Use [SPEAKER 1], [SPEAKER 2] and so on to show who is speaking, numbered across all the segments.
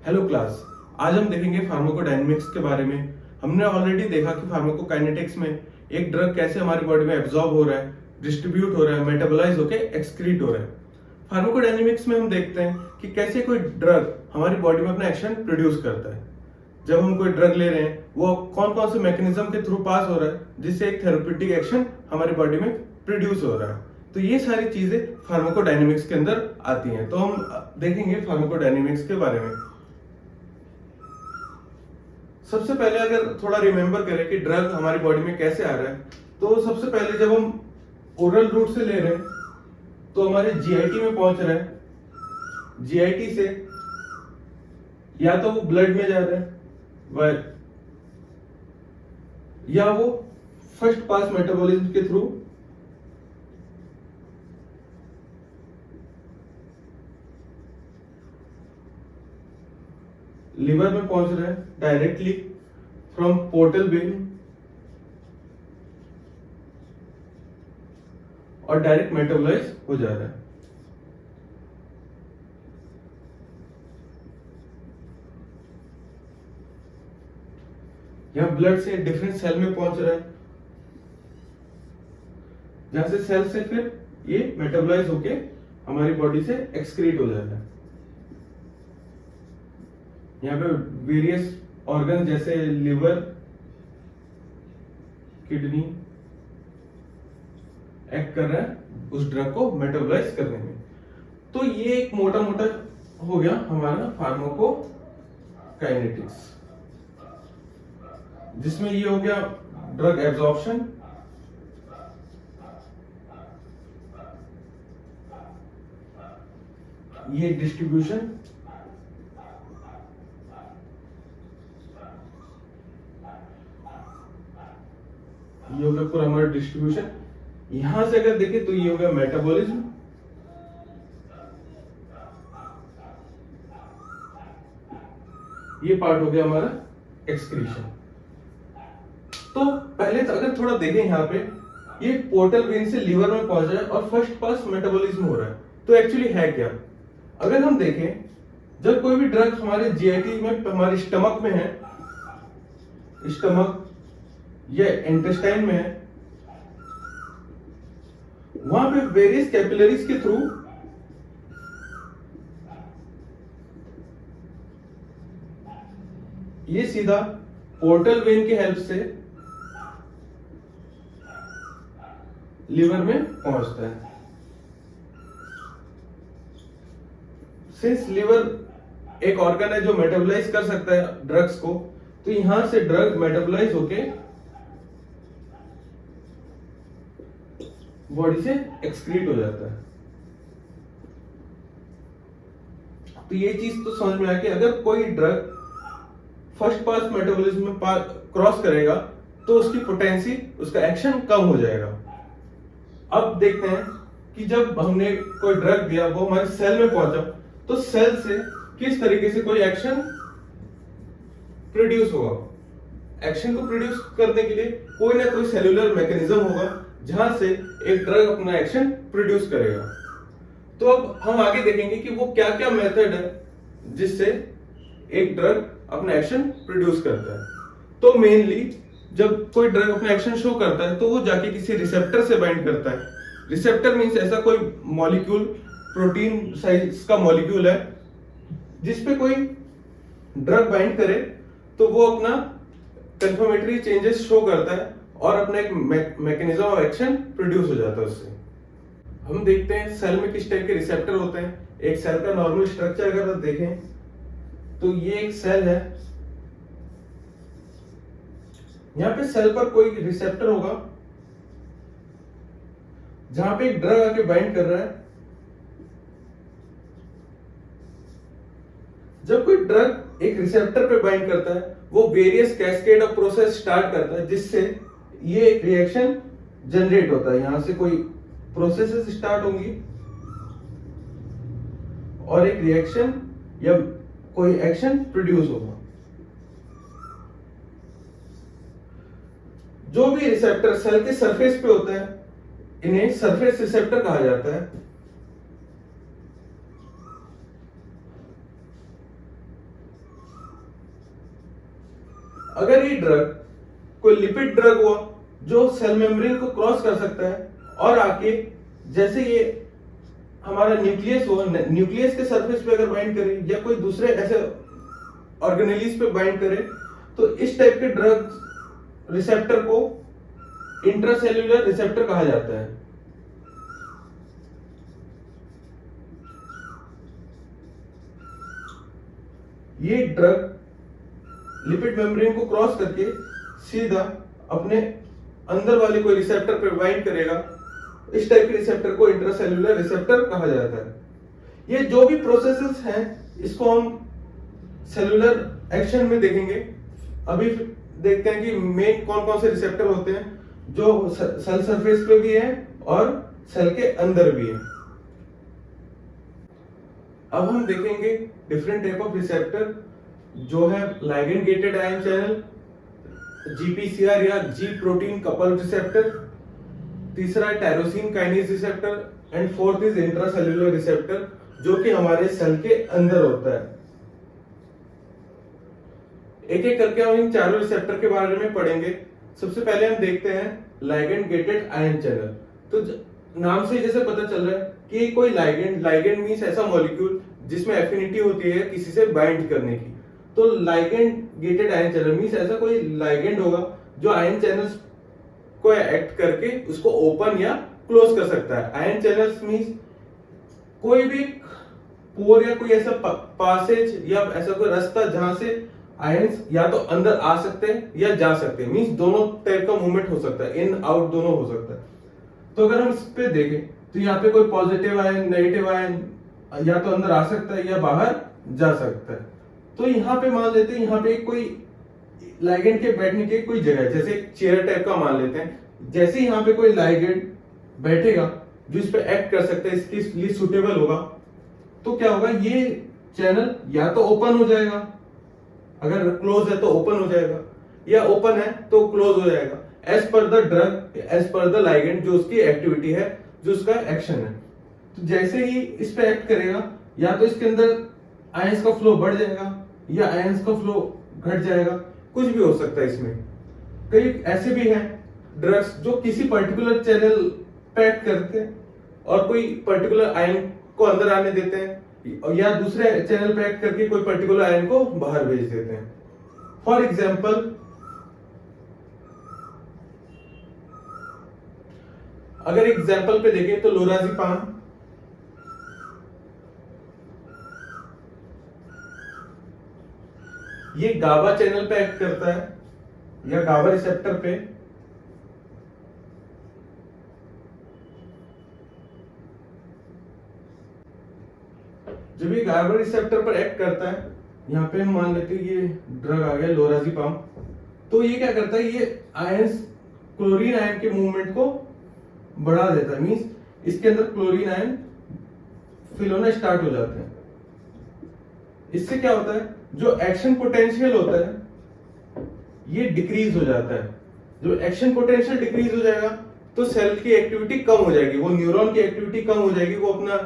[SPEAKER 1] Hello class. आज हम देखेंगे फार्माकोडायनेमिक्स के बारे में। हमने ऑलरेडी देखा कि फार्माकोकाइनेटिक्स में एक ड्रग कैसे हमारी बॉडी में एब्जॉर्ब हो रहा है, डिस्ट्रीब्यूट हो रहा है, मेटाबोलाइज होकर एक्सक्रीट हो रहा है। फार्माकोडायनेमिक्स में हम देखते हैं कि कैसे कोई ड्रग हमारी बॉडी में अपना एक्शन प्रोड्यूस करता है। जब हम कोई ड्रग ले रहे हैं वो कौन कौन से मैकेनिज्म के थ्रू पास हो रहा है जिससे एक थेरेप्यूटिक एक्शन हमारी बॉडी में प्रोड्यूस हो रहा है। तो ये सारी चीजें फार्माकोडायनेमिक्स के अंदर आती हैं। तो हम देखेंगे फार्माकोडायनेमिक्स के बारे में। सबसे पहले अगर थोड़ा रिमेम्बर करें कि ड्रग हमारी बॉडी में कैसे आ रहा है, तो सबसे पहले जब हम ओरल रूट से ले रहे हैं तो हमारे जीआईटी में पहुंच रहा है। जीआईटी से या तो वो ब्लड में जा रहा है या वो फर्स्ट पास मेटाबॉलिज्म के थ्रू लिवर में पहुंच रहा है डायरेक्टली फ्रॉम पोर्टल वेन और डायरेक्ट मेटाबोलाइज हो जा रहा है। यहां ब्लड से डिफरेंट सेल में पहुंच रहा है, जहां से सेल से फिर ये मेटाबोलाइज होके हमारी बॉडी से एक्सक्रीट हो जाता है। यहाँ पे वेरियस ऑर्गन जैसे लिवर, किडनी एक्ट कर रहा है उस ड्रग को मेटाबोलाइज करने में। तो ये एक मोटा मोटा हो गया हमारा फार्माकोकाइनेटिक्स, जिसमें ये हो गया ड्रग एब्जॉर्प्शन, ये डिस्ट्रीब्यूशन, ये हो गया पूरा हमारा डिस्ट्रीब्यूशन। यहां से अगर देखें तो ये हो गया मेटाबॉलिज्म, ये पार्ट हो गया हमारा एक्सक्रीशन। तो पहले तो अगर थोड़ा देखें यहाँ पे, ये पोर्टल वेन से लीवर में पहुंच रहा है और फर्स्ट पास मेटाबॉलिज्म हो रहा है। तो एक्चुअली है क्या? अगर हम देखें, जब कोई भी ड्रग हमारे जीआईटी में हमारे स्टमक में है, स्टमक या इंटेस्टाइन में है, वहां पे वेरियस कैपिलरीज के थ्रू ये सीधा पोर्टल वेन के हेल्प से लिवर में पहुंचता है। सिंस लिवर एक ऑर्गन है जो मेटाबोलाइज कर सकता है ड्रग्स को, तो यहां से ड्रग मेटाबोलाइज होके बॉडी से एक्सक्रीट हो जाता है। तो ये चीज तो समझ में आया कि अगर कोई ड्रग फर्स्ट पास मेटाबॉलिज्म में क्रॉस करेगा तो उसकी पोटेंसी, उसका एक्शन कम हो जाएगा। अब देखते हैं कि जब हमने कोई ड्रग दिया, वो हमारे सेल में पहुंचा, तो सेल से किस तरीके से कोई एक्शन प्रोड्यूस होगा। एक्शन को प्रोड्यूस करने के लिए कोई ना कोई सेलुलर मैकेनिज्म होगा जहां से एक ड्रग अपना एक्शन प्रोड्यूस करेगा। तो अब हम आगे देखेंगे कि वो क्या क्या मेथड है जिससे एक ड्रग अपना एक्शन प्रोड्यूस करता है। तो मेनली जब कोई ड्रग अपना एक्शन शो करता है तो वो जाके किसी रिसेप्टर से बाइंड करता है। रिसेप्टर मींस ऐसा कोई मॉलिक्यूल, प्रोटीन साइज का मॉलिक्यूल है जिसपे कोई ड्रग बाइंड करे तो वो अपना कंफर्मेटरी चेंजेस शो करता है और अपना एक मैकेनिज्म ऑफ एक्शन प्रोड्यूस हो जाता है उससे। हम देखते हैं सेल में किस टाइप के रिसेप्टर होते हैं। एक सेल का नॉर्मल स्ट्रक्चर अगर आप देखें तो ये एक सेल है, यहां पे सेल पर कोई रिसेप्टर होगा जहां पे एक ड्रग आके बाइंड कर रहा है। जब कोई ड्रग एक रिसेप्टर पे बाइंड करता है, वो various cascade of process start करता है जिससे ये एक रिएक्शन जनरेट होता है। यहां से कोई प्रोसेसेस स्टार्ट होंगी और एक रिएक्शन या कोई एक्शन प्रोड्यूस होगा। जो भी रिसेप्टर सेल के सरफेस पे होता है, इन्हें सरफेस रिसेप्टर कहा जाता है। अगर ये ड्रग कोई लिपिड ड्रग हुआ जो सेल मेम्ब्रेन को क्रॉस कर सकता है और आके जैसे ये हमारा न्यूक्लियस हो, न्यूक्लियस के सरफेस पे अगर बाइंड करे या कोई दूसरे ऐसे ऑर्गेनेलिस पे बाइंड करे, तो इस टाइप के ड्रग रिसेप्टर को इंट्रासेल्युलर रिसेप्टर कहा जाता है। ये ड्रग लिपिड मेम्ब्रेन को क्रॉस करके सीधा अपने अंदर वाले कोई रिसेप्टर पे बाइंड करेगा। इस टाइप के रिसेप्टर को इंट्रासेल्युलर रिसेप्टर कहा जाता है। ये जो भी प्रोसेसेस हैं इसको हम सेलुलर एक्शन में देखेंगे। अभी देखते हैं कि मेन कौन कौन से रिसेप्टर होते हैं जो सेल सरफेस पे भी है और सेल के अंदर भी है। अब हम देखेंगे डिफरेंट टाइप ऑफ रिसेप्टर जो है ligand gated ion channel, GPCR या जी प्रोटीन कपल्ड रिसेप्टर, तीसरा है tyrosine kinase receptor and fourth is intracellular receptor जो कि हमारे सेल के अंदर होता है। एक एक करके हम इन चारों रिसेप्टर के बारे में पढ़ेंगे। सबसे पहले हम देखते हैं लाइगेंड गेटेड आयन चैनल। तो नाम से जैसे पता चल रहा है कि कोई लाइगेंड मींस ऐसा मॉलिक्यूल जिसमें एफिनिटी होती है किसी से बाइंड करने की। तो ligand gated ion channel means ऐसा कोई लाइगेंड होगा जो आयन चैनल्स को एक्ट करके उसको ओपन या क्लोज कर सकता है। आयन चैनल्स मींस कोई भी पोर या कोई ऐसा पासेज या ऐसा कोई रास्ता जहां से आयंस या तो अंदर आ सकते हैं या जा सकते हैं। मींस दोनों टाइप का मूवमेंट हो सकता है, इन आउट दोनों हो सकता है। तो अगर हम इस पे देखें तो यहाँ पे कोई पॉजिटिव आयन नेगेटिव आयन या तो अंदर आ सकता है या बाहर जा सकता है। तो यहाँ पे मान लेते हैं यहाँ पे कोई लाइगेंड के बैठने की कोई जगह है, जैसे चेयर टाइप का मान लेते हैं। जैसे ही यहाँ पे कोई लाइगेंड बैठेगा जो इस पे एक्ट कर सकता है, इसके लिए सुटेबल होगा, तो क्या होगा, ये चैनल या तो ओपन हो जाएगा, अगर क्लोज है तो ओपन हो जाएगा, या ओपन है तो क्लोज हो जाएगा as per the drug, as per the ligand जो उसकी एक्टिविटी है, जो उसका एक्शन है। तो जैसे ही इस पे एक्ट करेगा या तो इसके अंदर आयंस का फ्लो बढ़ जाएगा या आयंस का फ्लो घट जाएगा, कुछ भी हो सकता है। इसमें कई ऐसे भी हैं ड्रग्स जो किसी पर्टिकुलर चैनल पे एक्ट करते हैं और कोई पर्टिकुलर आयन को अंदर आने देते हैं या दूसरे चैनल पे एक्ट करके कोई पर्टिकुलर आयन को बाहर भेज देते हैं। फॉर एग्जाम्पल, अगर एग्जाम्पल पे देखें तो लोराज़ेपाम, ये गाबा चैनल पे एक्ट करता है या गाबा रिसेप्टर पे। जब ये गाबा रिसेप्टर पर एक्ट करता है, यहाँ पे हम मान लेते हैं ये ड्रग आ गया लोराज़ेपाम, तो ये क्या करता है, ये आयंस क्लोरीन आयन के मूवमेंट को बढ़ा देता है। मींस इसके अंदर क्लोरीन आयन फिल होना स्टार्ट हो जाते हैं। इससे क्या होता है, जो एक्शन पोटेंशियल होता है ये डिक्रीज हो जाता है। जो एक्शन पोटेंशियल डिक्रीज हो जाएगा तो सेल की एक्टिविटी कम हो जाएगी, वो न्यूरॉन की एक्टिविटी कम हो जाएगी, वो अपना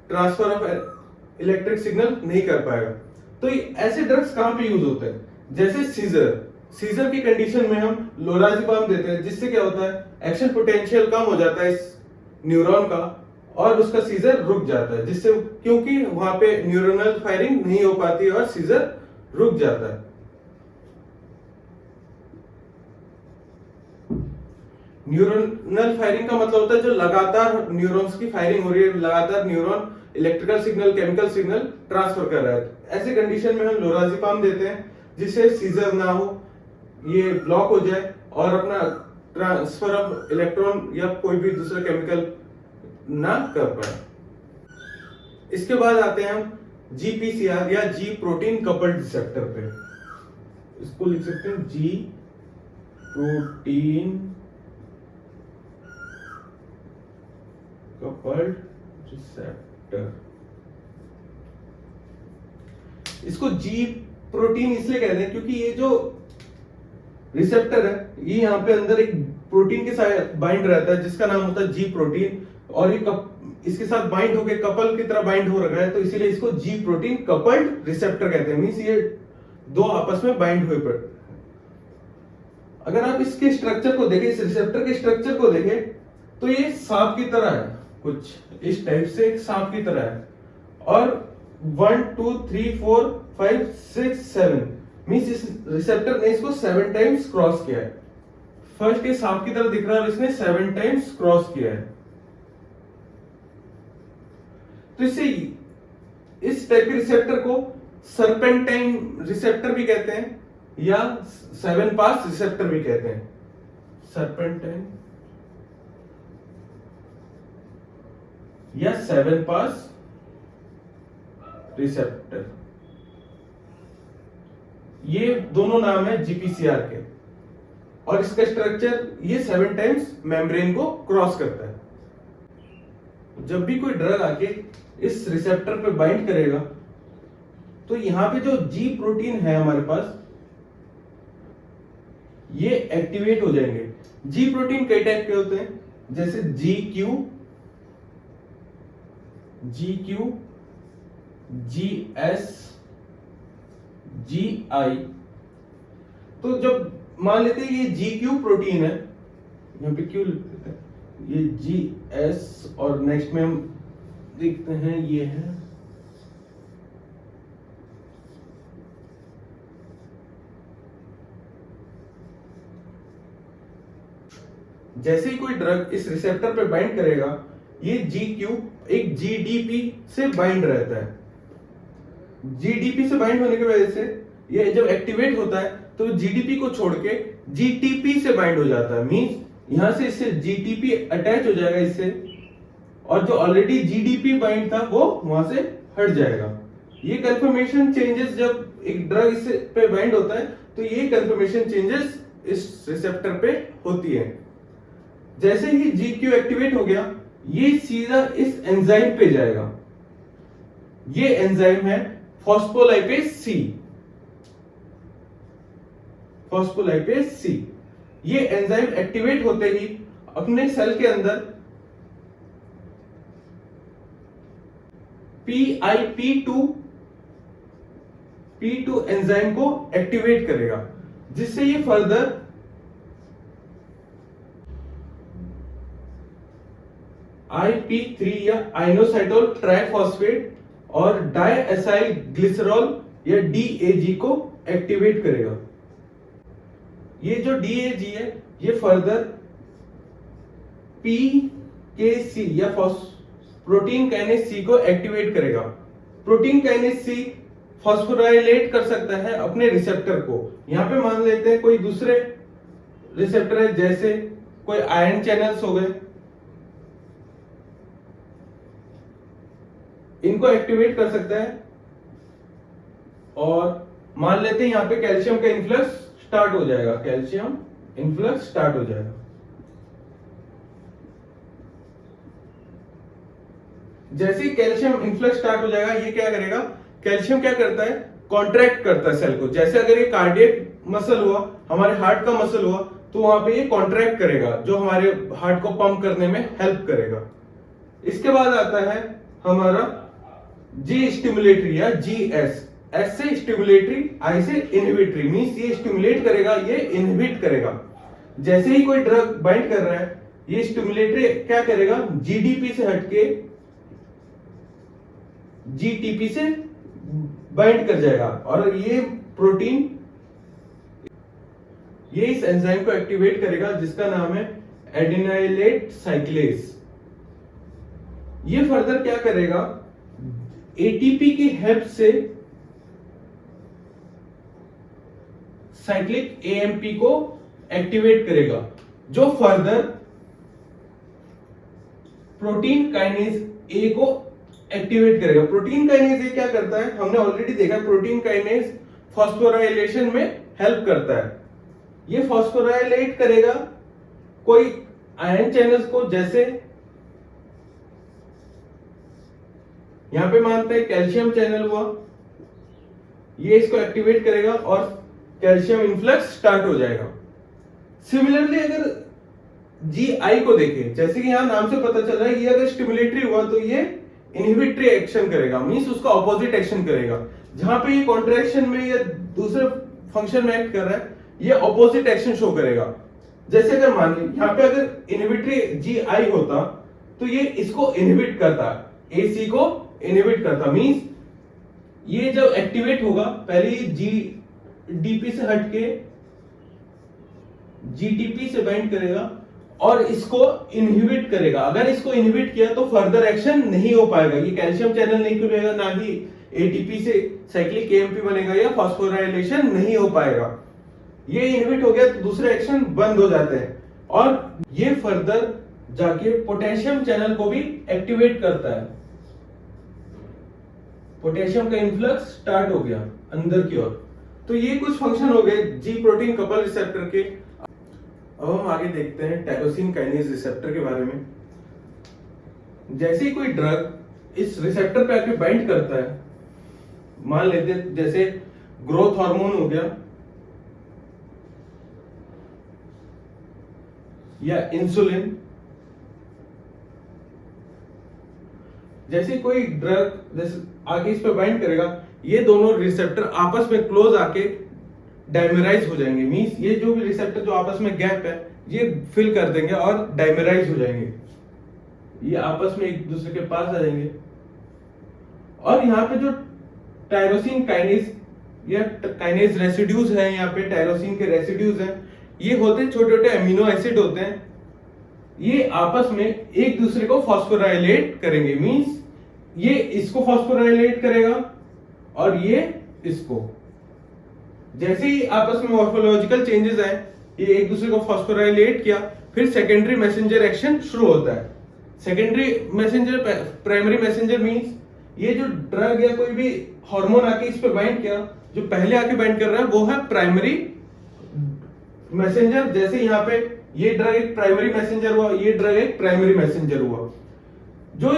[SPEAKER 1] ट्रांसफर ऑफ इलेक्ट्रिक सिग्नल नहीं कर पाएगा। तो ऐसे ड्रग्स कहां पे यूज होते हैं, जैसे सीजर की कंडीशन में हम लोराज़ेपाम देते हैं, जिससे क्या होता है, एक्शन पोटेंशियल कम हो जाता है इस न्यूरॉन का और उसका सीजर रुक जाता है, जिससे क्योंकि वहां पे न्यूरोनल फायरिंग नहीं हो पाती और सीजर रुक जाता है। न्यूरोनल फायरिंग का मतलब होता है जो लगातार न्यूरॉन्स की फायरिंग हो रही है, लगातार neuron electrical signal chemical signal transfer कर रहा है। ऐसे कंडीशन में हम लोराज़ेपाम देते हैं जिससे सीजर ना हो, ये ब्लॉक हो जाए और अपना ट्रांसफर ऑफ इलेक्ट्रॉन या कोई भी दूसरा केमिकल ना कर पाए। इसके बाद आते हैं हम जीपीसीआर या जी प्रोटीन कपल्ड रिसेप्टर पे। इसको लिख सकते हैं जी प्रोटीन कपल्ड रिसेप्टर। इसको जी प्रोटीन इसलिए कहते हैं क्योंकि ये जो रिसेप्टर है ये यहाँ पे अंदर एक प्रोटीन के साथ बाइंड रहता है जिसका नाम होता है जी प्रोटीन, और ये इसके साथ बाइंड होके कपल की तरह बाइंड हो रखा है, तो इसीलिए इसको जी प्रोटीन कपल्ड रिसेप्टर कहते हैं। मींस ये दो आपस में बाइंड हुए पर। अगर आप इसके स्ट्रक्चर को देखें, इस रिसेप्टर के स्ट्रक्चर को देखें, तो ये सांप की तरह है, कुछ इस टाइप से एक सांप की तरह है। और 1 2 3 4 5 6 7 मींस इस रिसेप्टर ने इसको 7 टाइम्स क्रॉस किया है। फर्स्ट ये सांप की तरह दिख रहा है और इसने 7 टाइम्स क्रॉस किया है। तो इससे इस टाइप के रिसेप्टर को सर्पेंटाइन रिसेप्टर भी कहते हैं या 7 पास रिसेप्टर भी कहते हैं। सर्पेंटाइन या 7 पास रिसेप्टर, ये दोनों नाम है जीपीसीआर के। और इसका स्ट्रक्चर ये 7 टाइम्स मेम्ब्रेन को क्रॉस करता है। जब भी कोई ड्रग आके इस रिसेप्टर पे बाइंड करेगा तो यहां पे जो जी प्रोटीन है हमारे पास, ये एक्टिवेट हो जाएंगे। जी प्रोटीन कई टाइप के होते हैं, जैसे जी क्यू, जी एस, जी आई। तो जब मान लेते हैं ये जी क्यू प्रोटीन है, यहां पे क्यू लिख देते हैं, ये जी एस, और नेक्स्ट में हम देखते हैं ये है जैसे ही कोई ड्रग इस रिसेप्टर पे बाइंड करेगा, ये जी क्यू एक जीडीपी से बाइंड रहता है। जीडीपी से बाइंड होने की वजह से ये जब एक्टिवेट होता है तो जीडीपी को छोड़ के जीटीपी से बाइंड हो जाता है। मींस यहां से इससे जीटीपी अटैच हो जाएगा इससे, और जो ऑलरेडी जीडीपी बाइंड था वो वहां से हट जाएगा। ये कंफर्मेशन चेंजेस जब एक ड्रग इससे पे बाइंड होता है तो ये कंफर्मेशन चेंजेस इस रिसेप्टर पे होती है। जैसे ही GQ एक्टिवेट हो गया, ये सीधा इस एंजाइम पे जाएगा। ये एंजाइम है फॉस्फोलाइपेज सी। फॉस्फोलाइपेज सी, ये एंजाइम एक्टिवेट होते ही अपने सेल के अंदर P2 एंजाइम को एक्टिवेट करेगा, जिससे ये फर्दर IP3 या आइनोसाइटोल ट्राइफॉस्फेट और डायएसाइल ग्लिसरॉल या DAG को एक्टिवेट करेगा। ये जो DAG है ये फर्दर PKC या प्रोटीन काइनेज C को एक्टिवेट करेगा। प्रोटीन काइनेज C फॉस्फोराइलेट कर सकता है अपने रिसेप्टर को। यहां पे मान लेते हैं कोई दूसरे रिसेप्टर है, जैसे कोई आयन चैनल्स हो गए, इनको एक्टिवेट कर सकता है। और मान लेते हैं यहां पे कैल्शियम का इन्फ्लक्स स्टार्ट हो जाएगा, कैल्शियम इन्फ्लक्स स्टार्ट हो जाएगा। जैसे ही कैल्शियम इन्फ्लक्स स्टार्ट हो जाएगा, ये क्या करेगा, कैल्शियम क्या करता है, कॉन्ट्रैक्ट करता है सेल को। जैसे अगर ये कार्डियक मसल हुआ, हमारे हार्ट का मसल हुआ, तो वहां पे ये कॉन्ट्रैक्ट करेगा, जो हमारे हार्ट को पंप करने में हेल्प करेगा। इसके बाद आता है हमारा जी स्टिमुलेटरी या GS। एस से स्टिमुलेटरी, आई से इनहिबिटरी। मींस ये स्टिमुलेट करेगा, ये इनहिबिट करेगा। जैसे ही कोई ड्रग बाइंड कर रहा है, ये स्टिमुलेटरी क्या करेगा, जीडीपी से हटके जीटीपी से बाइंड कर जाएगा, और ये प्रोटीन ये इस एंजाइम को एक्टिवेट करेगा, जिसका नाम है एडिनाइलेट साइक्लेस। ये फर्दर क्या करेगा, एटीपी की हेल्प से साइक्लिक एएमपी को एक्टिवेट करेगा, जो फर्दर प्रोटीन काइनेज ए को एक्टिवेट करेगा। प्रोटीन काइनेज ए क्या करता है, हमने ऑलरेडी देखा, प्रोटीन काइनेज फॉस्फोराइलेशन में हेल्प करता है। ये फॉस्फोराइलेट करेगा कोई आयन चैनल्स को, जैसे यहां पे मानते हैं कैल्शियम चैनल हुआ, ये इसको एक्टिवेट करेगा और कैल्शियम इन्फ्लक्स स्टार्ट हो जाएगा। सिमिलरली अगर GI को देखें, जैसे कि यहां नाम से पता चल रहा है, ये अगर स्टिमुलेटरी हुआ तो ये इनहिबिटरी एक्शन करेगा, मींस उसका ऑपोजिट एक्शन करेगा। जहां पे ये कॉन्ट्रैक्शन में या दूसरे फंक्शन में एक्ट कर रहा है, ये ऑपोजिट एक्शन शो करेगा। जैसे अगर मान लीजिए यहाँ पे अगर इनहिबिटरी जी आई होता तो ये इसको इनहिबिट करता, एसी को इनहिबिट करता, मींस ये जब एक्टिवेट होगा पहले ये जी डीपी से हटके जीटीपी से बाइंड करेगा और इसको इनहिबिट करेगा। अगर इसको इनहिबिट किया तो फर्दर एक्शन नहीं हो पाएगा, ये कैल्शियम चैनल नहीं खुलेगा, ना ही एटीपी से साइक्लिक केएमपी बनेगा या फॉस्फोराइलेशन नहीं हो पाएगा। ये इनहिबिट हो गया तो दूसरे एक्शन बंद हो जाते हैं और ये फर्दर जाके पोटेशियम चैनल को भी एक्टिवेट करता है। पोटेशियम का इन्फ्लक्स स्टार्ट हो गया अंदर की ओर। तो ये कुछ फंक्शन हो गए जी प्रोटीन कपल रिसेप्टर के। अब हम आगे देखते हैं टायरोसिन काइनेज रिसेप्टर के बारे में। जैसे ही कोई ड्रग इस रिसेप्टर पे आके बाइंड करता है, मान लेते हैं जैसे ग्रोथ हार्मोन हो गया या इंसुलिन, जैसे कोई ड्रग जैसे आगे इस पे बाइंड करेगा, ये दोनों रिसेप्टर आपस में क्लोज आके डाइमराइज हो जाएंगे। मींस ये जो भी रिसेप्टर जो आपस में गैप है ये फिल कर देंगे और डाइमराइज हो जाएंगे, ये आपस में एक दूसरे के पास आ जाएंगे। और यहाँ पे जो टायरोसिन काइनेज या काइनेज रेसिड्यूज हैं, यहाँ पे टायरोसिन के रेसिड्यूज हैं, ये होते छोटे छोटे अमीनो एसिड होते हैं। ये आपस में एक दूसरे को फॉस्फोराइलेट करेंगे, मींस ये इसको फॉस्फोराइलेट करेगा और ये इसको। जैसे ही आपस में मॉर्फोलॉजिकल चेंजेस आए, ये एक दूसरे को फॉस्फोराइलेट किया, फिर सेकेंडरी मैसेंजर एक्शन शुरू होता है। Secondary messenger, primary messenger means ये जो ड्रग या कोई भी हार्मोन आके इस पे बाइंड किया, जो पहले आके बाइंड कर रहा है वो है प्राइमरी मैसेंजर। जैसे यहाँ पे ये ड्रग एक प्राइमरी मैसेंजर हुआ, ये ड्रग एक प्राइमरी मैसेंजर हुआ। जो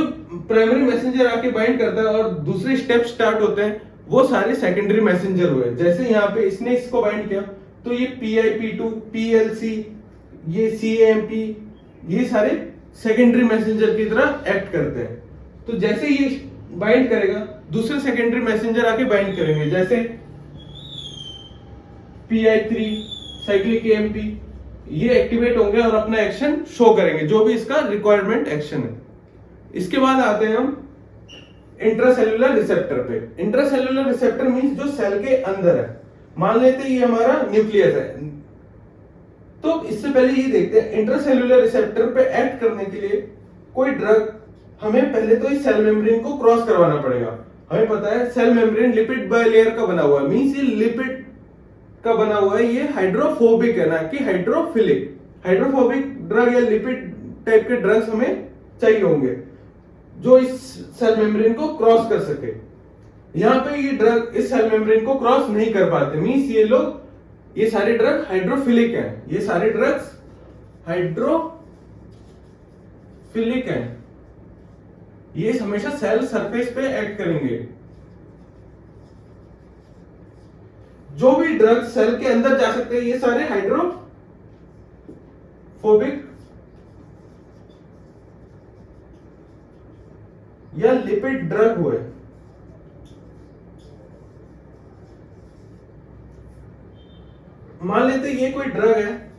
[SPEAKER 1] प्राइमरी मैसेंजर आके बाइंड करता है और दूसरे स्टेप स्टार्ट होते हैं, वो सारे सेकेंडरी मैसेंजर हुए। जैसे यहाँ पे इसने इसको बाइंड किया तो ये PIP2, PLC, ये CAMP, ये सारे सेकेंडरी मैसेंजर की तरह एक्ट करते हैं। तो जैसे ये बाइंड करेगा, दूसरे सेकेंडरी मैसेंजर आके बाइंड करेंगे, जैसे PI3, साइक्लिक AMP, ये एक्टिवेट होंगे और अपना एक्शन शो करेंगे, जो भी इसका रिक्वायरमेंट एक्शन है। इसके बाद आते हैं हम इंट्रासेल्युलर रिसेप्टर पे। इंट्रासेल्युलर रिसेप्टर मींस जो सेल के अंदर है। मान लेते हैं ये हमारा न्यूक्लियस है, तो इससे पहले ये देखते हैं इंट्रासेल्युलर रिसेप्टर पे एक्ट करने के लिए कोई ड्रग, हमें पहले तो इस सेल मेम्ब्रेन को क्रॉस करवाना पड़ेगा। हमें पता है सेल मेम्ब्रेन लिपिड बाइलेयर का बना हुआ है, मींस ये लिपिड का बना हुआ है, ये हाइड्रोफोबिक है, ना कि हाइड्रोफिलिक। हाइड्रोफोबिक ड्रग या लिपिड टाइप के ड्रग्स हमें चाहिए होंगे जो इस सेल मेम्ब्रेन को क्रॉस कर सके। यहाँ पे ये ड्रग इस सेल मेम्ब्रेन को क्रॉस नहीं कर पाते, मींस ये सारे ड्रग हाइड्रोफिलिक हैं। ये सारे ड्रग्स हाइड्रोफिलिक हैं, ये हमेशा सेल सरफेस पे एक्ट करेंगे। जो भी ड्रग सेल के अंदर जा सकते हैं, ये सारे हाइड्रोफोबिक या लिपिड ड्रग हुए। मान लेते ये कोई ड्रग है,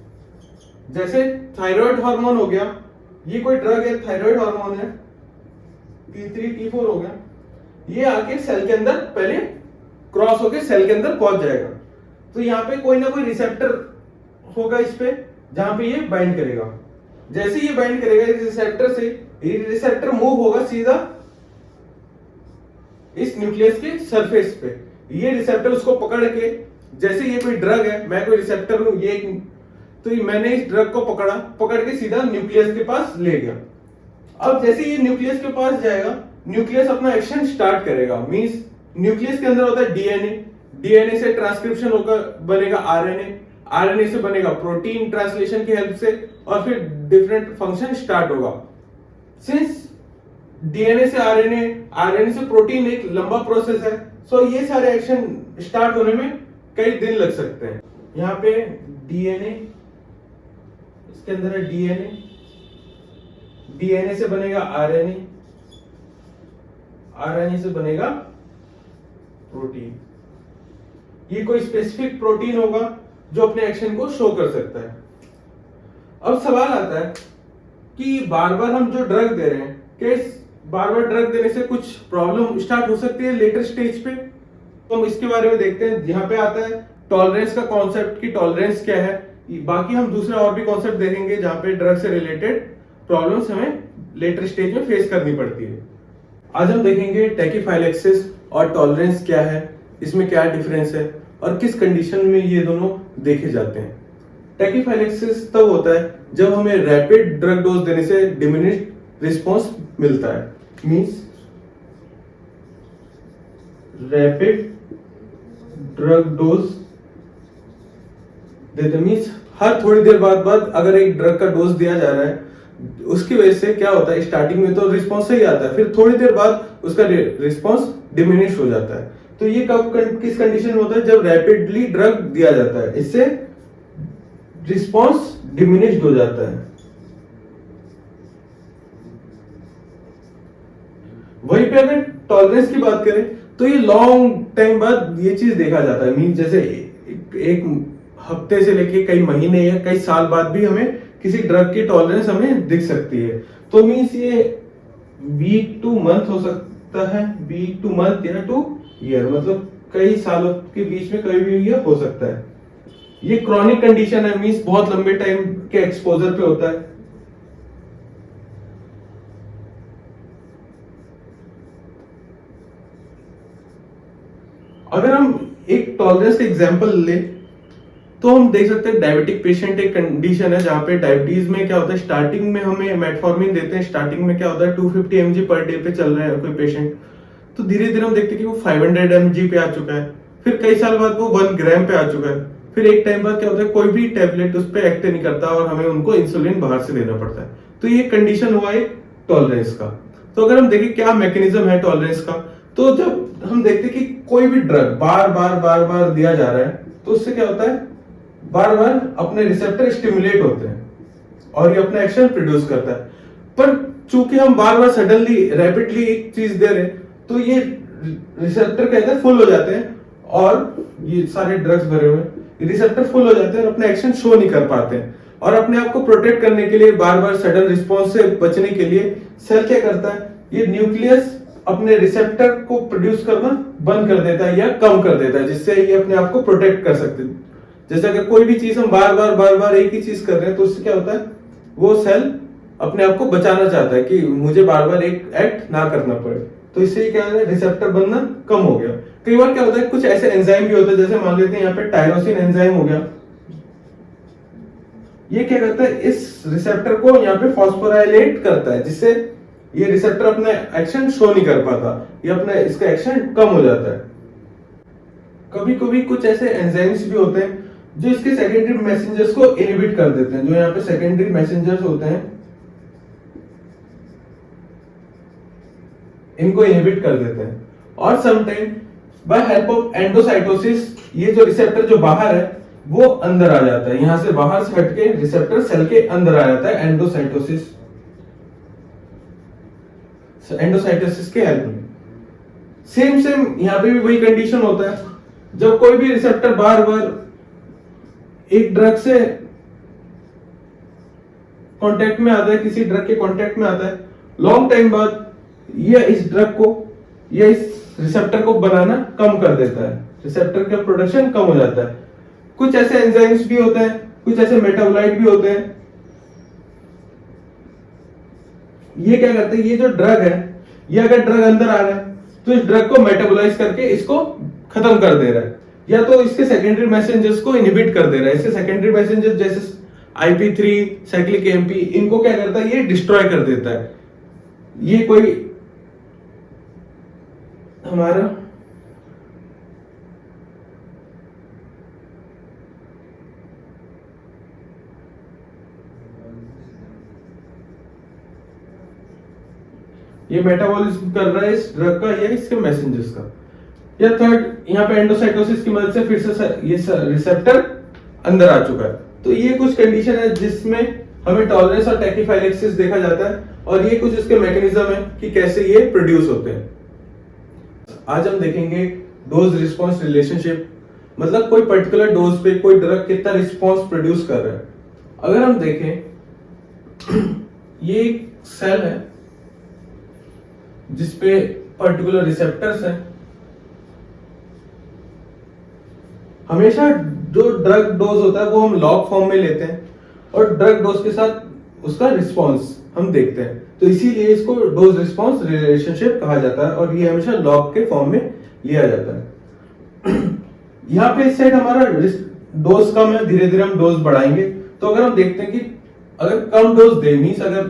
[SPEAKER 1] जैसे थायराइड हार्मोन हो गया, ये कोई ड्रग है, थायराइड हार्मोन है, T3 T4 हो गया, ये आके सेल के अंदर पहले क्रॉस होके सेल के अंदर पहुंच जाएगा। तो यहाँ पे कोई ना कोई रिसेप्टर होगा इस पे, जहां पे ये बाइंड करेगा। जैसे ये बाइंड करेगा इस रिसेप्टर से, ये रिसेप्टर मूव होगा सीधा इस न्यूक्लियस के सरफेस पे। ये रिसेप्टर उसको पकड़ के, जैसे ये कोई ड्रग है, मैं कोई रिसेप्टर हूं, ये तो मैंने इस ड्रग को पकड़ के सीधा न्यूक्लियस के पास ले गया। अब जैसे ये न्यूक्लियस के पास जाएगा, न्यूक्लियस अपना एक्शन स्टार्ट करेगा। मींस न्यूक्लियस के अंदर होता है डीएनए से ट्रांसक्रिप्शन होकर बनेगा आरएनए से बनेगा प्रोटीन ट्रांसलेशन की हेल्प से, और फिर डिफरेंट फंक्शन स्टार्ट होगा। सिंस डीएनए से आरएनए से प्रोटीन एक लंबा प्रोसेस है, सो ये सारे एक्शन स्टार्ट होने में कई दिन लग सकते हैं। यहाँ पे डीएनए, इसके अंदर है डीएनए से बनेगा आरएनए से बनेगा प्रोटीन। ये कोई स्पेसिफिक प्रोटीन होगा जो अपने एक्शन को शो कर सकता है। अब सवाल आता है कि बार बार हम जो ड्रग दे रहे हैं, क्या बार बार ड्रग देने से कुछ प्रॉब्लम स्टार्ट हो सकती है लेटर स्टेज पे? तो हम इसके बारे में देखते हैं। यहाँ पे आता है टॉलरेंस का कॉन्सेप्ट, की टॉलरेंस क्या है। बाकी हम दूसरे और भी कॉन्सेप्ट देखेंगे जहां पे ड्रग से रिलेटेड प्रॉब्लम्स हमें लेटर स्टेज में फेस करनी पड़ती है। आज हम देखेंगे टैकीफाइलेक्सिस और टॉलरेंस क्या है, इसमें क्या डिफरेंस है और किस कंडीशन में ये दोनों देखे जाते हैं। टैकीफाइलेक्सिस तब होता है जब हमें रैपिड ड्रग डोज देने से डिमिनिश्ड रिस्पॉन्स मिलता है। मींस रैपिड ड्रग डोज देते मींस हर थोड़ी देर बाद अगर एक ड्रग का डोज दिया जा रहा है, उसकी वजह से क्या होता है, स्टार्टिंग में तो रिस्पॉन्स सही आता है, फिर थोड़ी देर बाद उसका रिस्पॉन्स डिमिनिश हो जाता है। तो ये कब किस कंडीशन में होता है? जब रैपिडली ड्रग दिया जाता है, इससे रिस्पॉन्स डिमिनिश्ड हो जाता है। वहीं पे अगर टॉलरेंस की बात करें तो ये लॉन्ग टाइम बाद ये चीज देखा जाता है। मीन जैसे एक हफ्ते से लेके कई महीने या कई साल बाद भी हमें किसी ड्रग की टॉलरेंस हमें दिख सकती है। तो मीन्स ये वीक टू मंथ हो सकता है, वीक टू मंथ या टू ईयर, मतलब कई सालों के बीच में कभी भी ये हो सकता है। ये क्रॉनिक कंडीशन है, मीन्स बहुत लंबे टाइम के एक्सपोजर पे होता है। अगर हम एक टॉलरेंस का एग्जांपल ले तो हम देख सकते हैं डायबिटिक पेशेंट एक कंडीशन है जहां पे डायबिटीज में क्या होता है, स्टार्टिंग में हमें मेटफॉर्मिन देते हैं। स्टार्टिंग में क्या होता है 250 mg पर डे पे चल रहा है कोई पेशेंट, तो धीरे धीरे हम देखते हैं कि वो 500 mg पे आ चुका है, फिर कई साल बाद वो 1 ग्राम पे आ चुका है, फिर एक टाइम बाद क्या होता है कोई भी टेबलेट उस पर एक्ट नहीं करता और हमें उनको इंसुलिन बाहर से देना पड़ता है। तो ये कंडीशन हुआ एक टॉलरेंस का। तो अगर हम देखें क्या मैकेनिज्म है टॉलरेंस का, तो जब हम देखते हैं कि कोई भी ड्रग बार बार दिया जा रहा है तो उससे क्या होता है, बार बार अपने रिसेप्टर स्टिमुलेट होते हैं और ये अपना एक्शन प्रोड्यूस करता है। पर चूंकि हम बार बार सडनली रैपिडली एक चीज दे रहे हैं तो ये रिसेप्टर कहते हैं फुल हो जाते हैं और ये सारे ड्रग्स भरे हुए रिसेप्टर फुल हो जाते हैं और अपना एक्शन शो नहीं कर पाते हैं। और अपने आप को प्रोटेक्ट करने के लिए, बार बार सडन रिस्पॉन्स से बचने के लिए सेल क्या करता है, ये न्यूक्लियस अपने रिसेप्टर को प्रोड्यूस करना बंद कर देता है या कम कर देता है, जिससे ये अपने आप को प्रोटेक्ट कर सकते हैं। जैसे अगर कोई भी चीज हम बार बार एक ही चीज कर रहे हैं तो उससे क्या होता है, वो सेल अपने आप को बचाना चाहता है कि मुझे बार बार एक एक्ट ना करना पड़े। तो इससे क्या है, रिसेप्टर बनना कम हो गया। कई बार क्या होता है कुछ ऐसे एंजाइम भी होते हैं, जैसे मान लेते हैं यहाँ पे टायरोसिन एंजाइम हो गया, ये क्या करता है, इस रिसेप्टर को यहाँ पे फॉस्फोराइलेट करता है, जिससे ये रिसेप्टर अपना एक्शन शो नहीं कर पाता, ये अपना इसका एक्शन कम हो जाता है। कभी कभी कुछ ऐसे एंजाइम्स भी होते हैं जो इसके सेकेंडरी मैसेंजर्स को इनहिबिट कर देते हैं। जो यहाँ पे सेकेंडरी मैसेंजर्स होते हैं इनको इनहिबिट कर देते हैं। और sometime by help of endocytosis ये जो रिसेप्टर जो बाहर है वो अंदर आ जाता है, यहां से बाहर से हटके रिसेप्टर सेल के अंदर आ जाता है एंडोसाइटोसिस के हेल्प में। सेम यहां पे भी वही कंडीशन होता है, जब कोई भी रिसेप्टर बार बार एक ड्रग से कांटेक्ट में आता है, किसी ड्रग के कांटेक्ट में आता है, लॉन्ग टाइम बाद ये इस ड्रग को या इस रिसेप्टर को बनाना कम कर देता है, रिसेप्टर का प्रोडक्शन कम हो जाता है। कुछ ऐसे एंजाइम्स भी होते हैं, कुछ ऐसे मेटाबोलाइट भी होते हैं, ये क्या करते हैं, ये जो ड्रग है, ये अगर ड्रग अंदर आ रहा है तो इस ड्रग को मेटाबोलाइज करके इसको खत्म कर दे रहा है, या तो इसके सेकेंडरी मैसेंजर्स को इनहिबिट कर दे रहा है। इसके सेकेंडरी मैसेंजर्स जैसे IP3, साइक्लिक AMP, इनको क्या करता है, ये डिस्ट्रॉय कर देता है। ये कोई हमारा ये मेटाबॉलिज्म कर रहा है इस ड्रग का या इसके मैसेंजर्स का। या थर्ड, यहाँ पे एंडोसाइटोसिस की मदद से फिर से ये रिसेप्टर अंदर आ चुका है। तो ये कुछ कंडीशन है जिसमें हमें टॉलरेंस और टैकीफाइलेक्सिस देखा जाता है, और ये कुछ इसके मैकेनिज्म है कि कैसे ये प्रोड्यूस होते हैं। आज हम देखेंगे डोज रिस्पॉन्स रिलेशनशिप, मतलब कोई पर्टिकुलर डोज पे कोई ड्रग कितना रिस्पॉन्स प्रोड्यूस कर रहा है। अगर हम देखें ये एक सेल है जिसपे पर्टिकुलर रिसेप्टर्स हैं। हमेशा जो ड्रग डोज होता है वो हम लॉग फॉर्म में लेते हैं और ड्रग डोज के साथ उसका रिस्पॉन्स हम देखते हैं, तो इसीलिए इसको डोज रिस्पॉन्स रिलेशनशिप कहा जाता है और ये हमेशा लॉग के फॉर्म में लिया जाता है। यहाँ पे इस साइड हमारा डोज कम है, धीरे धीरे हम डोज बढ़ाएंगे। तो अगर हम देखते हैं कि अगर कम डोज दे मीन्स अगर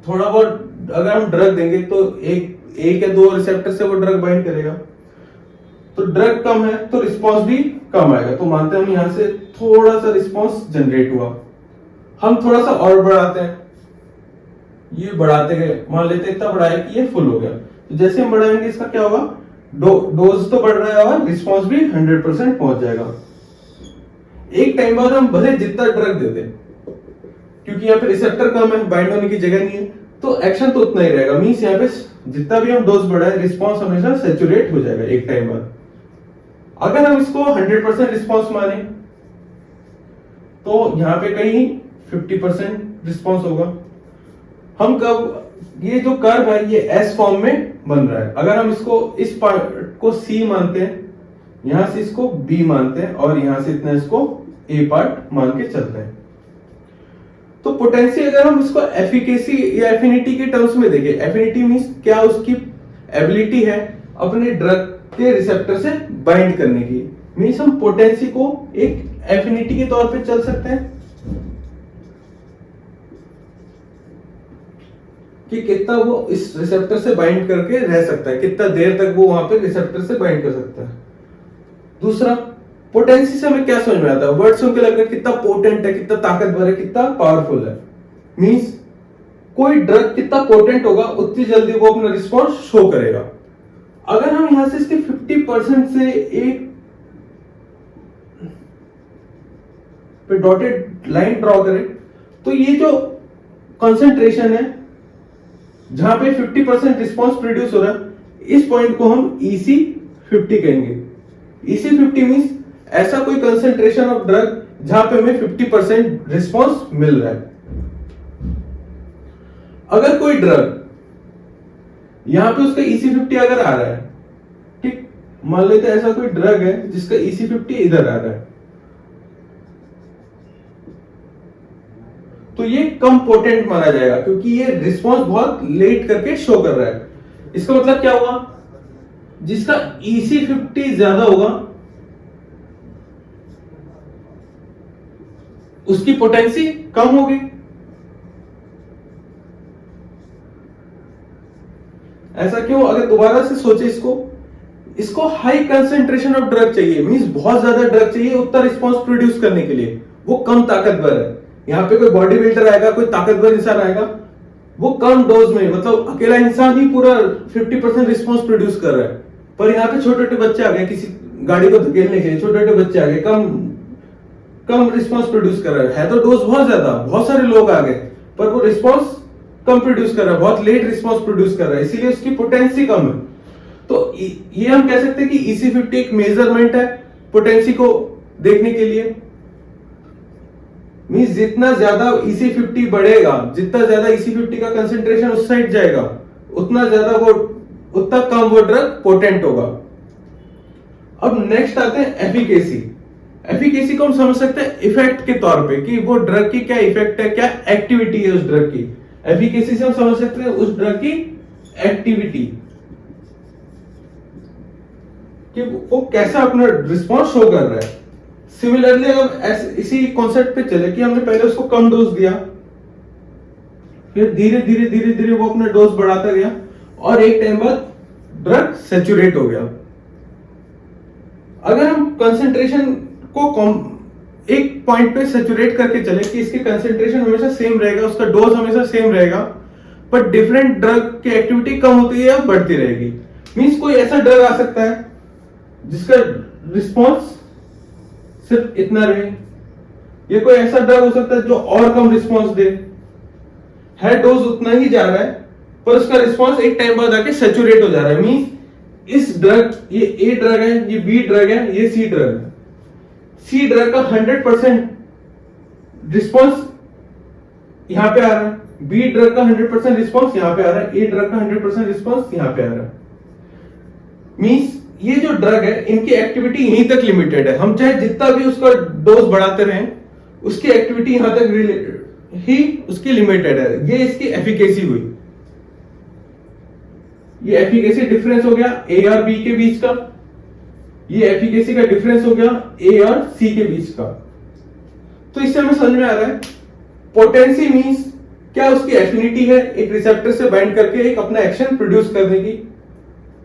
[SPEAKER 1] थोड़ा बहुत अगर हम ड्रग देंगे तो एक या दो रिसेप्टर से वो ड्रग बाइंड करेगा, तो ड्रग कम है तो रिस्पॉन्स भी कम आएगा। तो मानते हैं हम यहां से थोड़ा सा रिस्पॉन्स जनरेट हुआ, हम थोड़ा सा और बढ़ाते हैं, ये बढ़ाते गए, मान लेते हैं इतना बढ़ाया कि ये फुल हो गया। तो जैसे हम बढ़ाएंगे इसका क्या होगा, डोज तो बढ़ रहा है और रिस्पॉन्स भी 100% पहुंच जाएगा। एक टाइम बाद हम भले जितना ड्रग दे दें, क्योंकि यहाँ पे रिसेप्टर कम है, बाइंड होने की जगह नहीं है, तो एक्शन तो उतना ही रहेगा। मींस यहाँ पे जितना भी हम डोज बढ़ाए रिस्पॉन्स हमेशा सैचुरेट हो जाएगा एक टाइम बाद। अगर हम इसको 100% रिस्पॉन्स माने तो यहाँ पे कहीं 50% रिस्पॉन्स होगा। हम कब ये जो कर्व है ये एस फॉर्म में बन रहा है। अगर हम इसको इस पार्ट को सी मानते हैं, यहां से इसको बी मानते हैं और यहां से इतना इसको ए पार्ट मान के चलते हैं, तो पोटेंशियल अगर हम इसको एफिकेसी या एफिनिटी के टर्म्स में देखें, एफिनिटी मींस क्या उसकी एबिलिटी है अपने ड्रग के रिसेप्टर से बाइंड करने की, मींस हम पोटेंसी को एक एफिनिटी के तौर पे चल सकते हैं कि कितना वो इस रिसेप्टर से बाइंड करके रह सकता है, कितना देर तक वो वहां पे रिसेप्टर से बाइंड कर सकता है। दूसरा, पोटेंसी से हमें क्या समझ में आता है, वर्ड सुन के लग रहा है कितना पोटेंट है, कितना ताकतवर है, कितना पावरफुल है। मींस कोई ड्रग कितना पोटेंट होगा उतनी जल्दी वो अपना रिस्पॉन्स शो करेगा। अगर हम यहां से इसके 50% से एक पे डॉटेड लाइन ड्रॉ करें, तो ये जो कंसंट्रेशन है जहां पे 50% रिस्पॉन्स प्रोड्यूस हो रहा है, इस पॉइंट को हम EC50 कहेंगे। EC50 मींस ऐसा कोई कंसंट्रेशन ऑफ ड्रग जहां पे हमें 50% रिस्पॉन्स मिल रहा है। अगर कोई ड्रग यहां पे उसका EC50 अगर आ रहा है, ठीक, मान लेते हैं ऐसा कोई ड्रग है जिसका EC50 इधर आ रहा है, तो ये कम पोटेंट माना जाएगा क्योंकि ये रिस्पॉन्स बहुत लेट करके शो कर रहा है। इसका मतलब क्या हुआ, जिसका EC50 ज्यादा होगा उसकी पोटेंसी कम होगी। ऐसा क्यों, अगर दोबारा से सोचे इसको हाई कंसेंट्रेशन ऑफ ड्रग चाहिए, मींस बहुत ज्यादा ड्रग चाहिए उतना रिस्पॉन्स प्रोड्यूस करने के लिए। वो कम ताकतवर है। यहाँ पे कोई बॉडी बिल्डर आएगा, कोई ताकतवर इंसान आएगा, वो कम डोज में, मतलब अकेला इंसान ही पूरा 50% रिस्पॉन्स प्रोड्यूस कर रहा है। पर यहाँ पे छोटे छोटे बच्चे आ गए, किसी गाड़ी को धकेलने के लिए छोटे छोटे बच्चे आ गए, कम रिस्पॉन्स प्रोड्यूस कर रहा है तो डोज बहुत ज्यादा, बहुत सारे लोग आ गए, पर वो रिस्पॉन्स कम प्रोड्यूस कर रहा है, बहुत लेट रिस्पॉन्स प्रोड्यूस कर रहा है, इसीलिए उसकी पोटेंसी कम है। तो ये हम कह सकते हैं कि EC50 एक मेजरमेंट है पोटेंसी को देखने के लिए। मींस जितना ज्यादा EC50 बढ़ेगा, जितना ज्यादा EC50 का कंसेंट्रेशन उस साइड जाएगा, उतना कम वो ड्रग पोटेंट होगा। अब नेक्स्ट आते हैं एफिकेसी। एफिकेसी को हम समझ सकते हैं इफेक्ट के तौर पे कि वो ड्रग की क्या इफेक्ट है, क्या एक्टिविटी है उस ड्रग की। एफिकेसी से हम समझ सकते हैं उस ड्रग की एक्टिविटी कि वो कैसा अपना रिस्पॉन्स शो कर रहा है। सिमिलरली अगर इसी कॉन्सेप्ट पे चले कि हमने पहले उसको कम डोज दिया, फिर धीरे धीरे धीरे धीरे वो अपना डोज बढ़ाता गया और एक टाइम बाद ड्रग सैचुरेट हो गया। अगर हम कंसंट्रेशन को एक पॉइंट पे सैचुरेट करके चले कि इसकी कंसंट्रेशन हमेशा सेम रहेगा, उसका डोज हमेशा सेम रहेगा, पर डिफरेंट ड्रग की एक्टिविटी कम होती है या बढ़ती रहेगी। मींस कोई ऐसा ड्रग आ सकता है जिसका रिस्पॉन्स सिर्फ इतना रहे, ये कोई ऐसा ड्रग हो सकता है जो और कम रिस्पॉन्स दे, है डोज उतना ही जा रहा है पर उसका रिस्पॉन्स एक टाइम बाद आके सैचुरेट हो जा रहा है। मींस इस ड्रग, ये ए ड्रग है, ये बी ड्रग है, ये सी ड्रग है। सी ड्रग का 100% रिस्पॉन्स यहां पे आ रहा है, बी ड्रग का 100% रिस्पॉन्स यहां पे आ रहा है, ए ड्रग का 100% रिस्पॉन्स यहां पे आ रहा है। मींस ये जो ड्रग है इनकी एक्टिविटी यहीं तक लिमिटेड है, हम चाहे जितना भी उसका डोज बढ़ाते रहें उसकी एक्टिविटी यहां तक ही उसकी लिमिटेड है। ये इसकी एफिकेसी हुई, ये एफिकेसी डिफरेंस हो गया ए और बी के बीच का, ये एफिकेसी का डिफरेंस हो गया ए और सी के बीच का। तो इससे हमें समझ में आ रहा है पोटेंसी मींस क्या उसकी एफिनिटी है एक रिसेप्टर से बाइंड करके एक अपना एक्शन प्रोड्यूस करने की।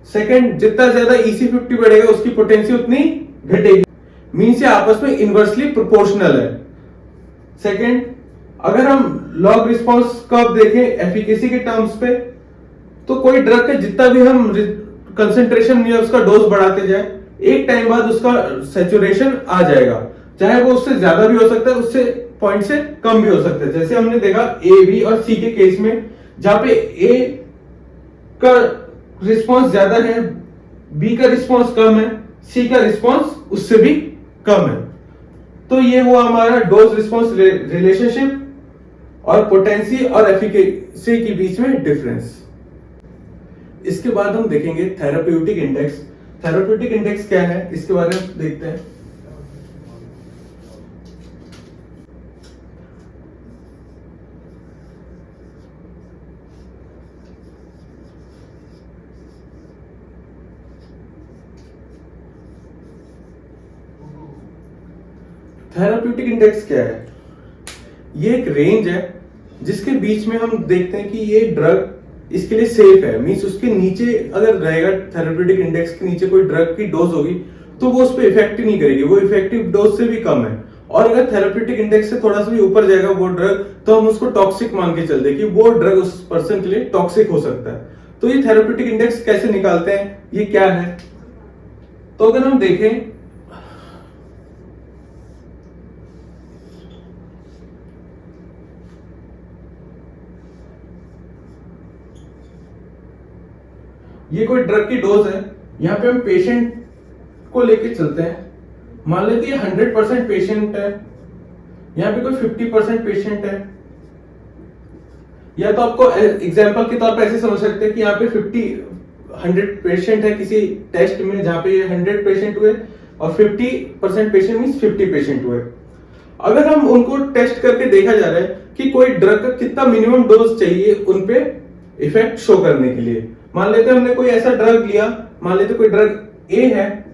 [SPEAKER 1] सेकंड, जितना ज्यादा EC50 बढ़ेगा उसकी पोटेंसी उतनी घटेगी, मींस ये आपस में इनवर्सली प्रोपोर्शनल है। सेकंड, अगर हम लॉग रिस्पांस कर्व देखें एफिकेसी के टर्म्स पे, तो कोई ड्रग का जितना भी हम कंसंट्रेशन या उसका डोज बढ़ाते जाए एक टाइम बाद उसका सैचुरेशन आ जाएगा, चाहे वो उससे ज्यादा भी हो सकता है, उससे पॉइंट से कम भी हो सकता है। जैसे हमने देखा ए, बी और सी के केस में, जहां पे ए का रिस्पांस ज्यादा है, बी का रिस्पांस कम है, सी का रिस्पांस उससे भी कम है। तो ये हुआ हमारा डोज रिस्पांस रिलेशनशिप और पोटेंसी और एफिकेसी के बीच में डिफरेंस। इसके बाद हम देखेंगे थेराप्यूटिक इंडेक्स। थेराप्यूटिक इंडेक्स क्या है इसके बारे में देखते हैं। थेराप्यूटिक इंडेक्स क्या है? ये एक रेंज है जिसके बीच में हम देखते हैं कि ये ड्रग इसके लिए सेफ है, मींस उसके नीचे अगर रहेगा थेराप्यूटिक इंडेक्स के नीचे कोई ड्रग की डोज होगी तो वो उस पर इफेक्ट ही नहीं करेगी, वो इफेक्टिव डोज से भी कम है। और अगर थेराप्यूटिक इंडेक्स से थोड़ा सा भी ऊपर जाएगा वो ड्रग, तो हम उसको टॉक्सिक मान के चलते हैं कि वो ड्रग उस पर्सन के लिए टॉक्सिक हो सकता है। तो ये थेराप्यूटिक इंडेक्स कैसे निकालते हैं, ये क्या है? तो अगर हम देखें ये कोई ड्रग की डोज है, यहां पे हम पेशेंट को लेके चलते हैं। मान लेते हैं 100% पेशेंट है, यहां पे कोई 50% पेशेंट है, या तो आपको एग्जांपल के तौर पे ऐसे समझ सकते हैं कि यहाँ पे 100 पेशेंट है किसी टेस्ट में जहां पे 100 पेशेंट हुए और 50% पेशेंट मींस 50 पेशेंट हुए। अगर हम उनको टेस्ट करके देखा जा रहा है कि कोई ड्रग का कितना मिनिमम डोज चाहिए उनपे इफेक्ट शो करने के लिए। मान लेते हैं हमने कोई ऐसा ड्रग लिया, मान लेते कोई ड्रग ए है,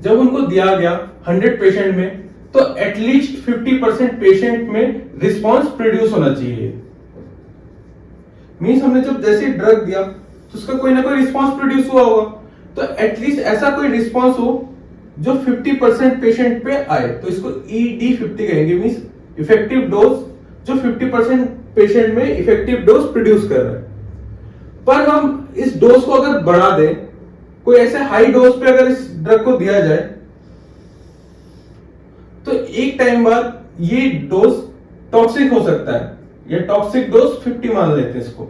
[SPEAKER 1] जब उनको दिया गया 100 पेशेंट में तो एटलीस्ट 50% पेशेंट में रिस्पांस प्रोड्यूस होना चाहिए। मींस हमने जब जैसे ड्रग दिया तो उसका कोई ना कोई रिस्पांस प्रोड्यूस हुआ होगा, तो एटलीस्ट ऐसा कोई रिस्पांस हो जो 50% पेशेंट पे आए, तो इसको ED50 कहेंगे, मींस इफेक्टिव डोज जो 50% पेशेंट में इफेक्टिव डोज प्रोड्यूस कर रहा है। पर हम इस डोज को अगर बढ़ा दें, कोई ऐसे हाई डोज पे अगर इस ड्रग को दिया जाए तो एक टाइम बाद ये डोज टॉक्सिक हो सकता है। ये टॉक्सिक डोज 50 मान लेते हैं इसको,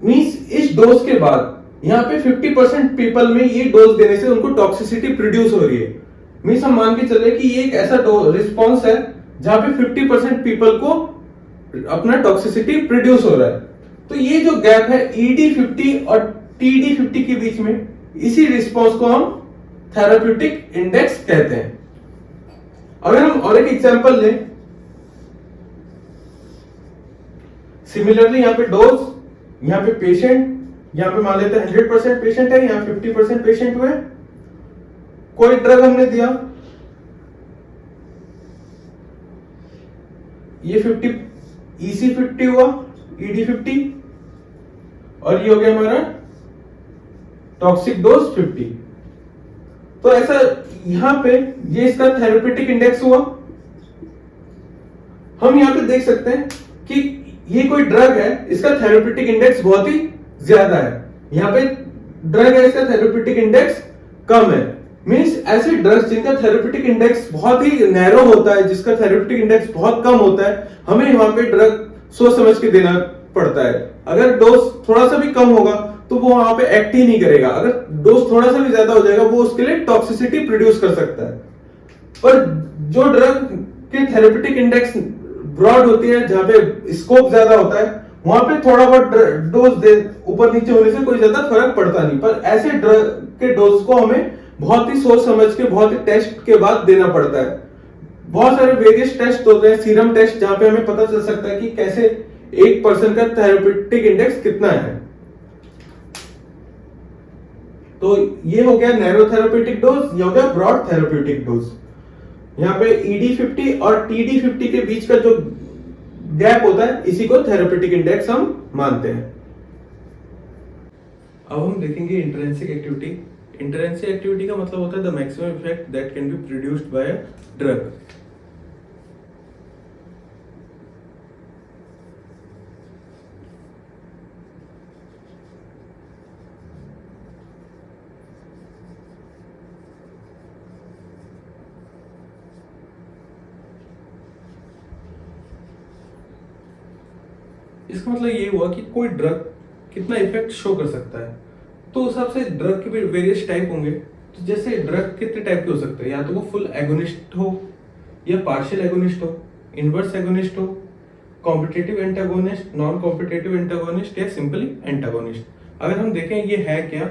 [SPEAKER 1] मींस इस डोज के बाद यहां पे 50% पीपल में ये डोज देने से उनको टॉक्सिसिटी प्रोड्यूस हो रही है। मींस हम मान के चले कि ये एक ऐसा रिस्पॉन्स है जहां पे 50% पीपल को अपना टॉक्सिसिटी प्रोड्यूस हो रहा है। तो ये जो गैप है ED50 और TD50 के बीच में, इसी रिस्पॉन्स को हम थेराप्यूटिक इंडेक्स कहते हैं। अगर हम और एक एग्जांपल लें, सिमिलरली यहां पे डोज, यहां पे पेशेंट, यहां पे मान लेते हैं 100% पेशेंट है, यहां 50% पेशेंट हुए, कोई ड्रग हमने दिया, ये 50 EC50 हुआ, ED50, और ये हो गया हमारा टॉक्सिक डोज 50। तो ऐसा यहां पे ये इसका थेरेप्यूटिक इंडेक्स हुआ। हम यहां पे देख सकते हैं कि ये कोई ड्रग है, इसका थेरेप्यूटिक इंडेक्स बहुत ही ज्यादा है, यहां पे ड्रग है इसका थेरेप्यूटिक इंडेक्स कम है। मींस ऐसे ड्रग्स जिनका थेरेप्यूटिक इंडेक्स बहुत ही नैरो होता है, जिसका थेरेप्यूटिक इंडेक्स बहुत कम होता है, हमें वहां पे ड्रग सोच समझ के देना पड़ता है। अगर डोज थोड़ा सा भी कम होगा तो वो वहां पे एक्ट ही नहीं करेगा। अगर डोज थोड़ा सा भी ज्यादा हो जाएगा वो उसके लिए टॉक्सिसिटी प्रोड्यूस कर सकता है। पर जो ड्रग के थेरेपेटिक इंडेक्स ब्रॉड होती है, जहां पे स्कोप ज्यादा होता है, वहां पे थोड़ा बहुत डोज दे ऊपर नीचे होने से कोई ज्यादा फर्क पड़ता नहीं। पर ऐसे ड्रग के डोज को हमें बहुत ही सोच समझ के, बहुत ही टेस्ट के बाद देना पड़ता है। बहुत सारे वेरियस टेस्ट होते हैं, सीरम टेस्ट, जहां पे हमें पता चल सकता है कि कैसे एक पर्सन का थेरेपेटिक इंडेक्स कितना है। तो ये हो गया नैरो थेरेपेटिक डोज, ये हो गया ब्रॉड थेरेपेटिक डोज। यहाँ पे ED50 और TD50 के बीच का जो गैप होता है, इसी को थेरेपेटिक इंडेक्स हम मानते हैं। अब हम देखेंगे इंट्रिंसिक एक्टिविटी। इंट्रिंसिक एक्टिविटी का मतलब होता है the maximum effect that can be produced by a drug. इसका मतलब ये हुआ कि कोई ड्रग कितना इफेक्ट शो कर सकता है। तो उस हिसाब से ड्रग के भी वेरियस टाइप होंगे। तो जैसे ड्रग कितने टाइप के हो सकते हैं, या तो वो फुल एगोनिस्ट हो, या पार्शियल एगोनिस्ट हो, इनवर्स एगोनिस्ट हो, competitive antagonist, non competitive antagonist, या सिंपली एंटागोनिस्ट। अगर हम देखें ये है क्या,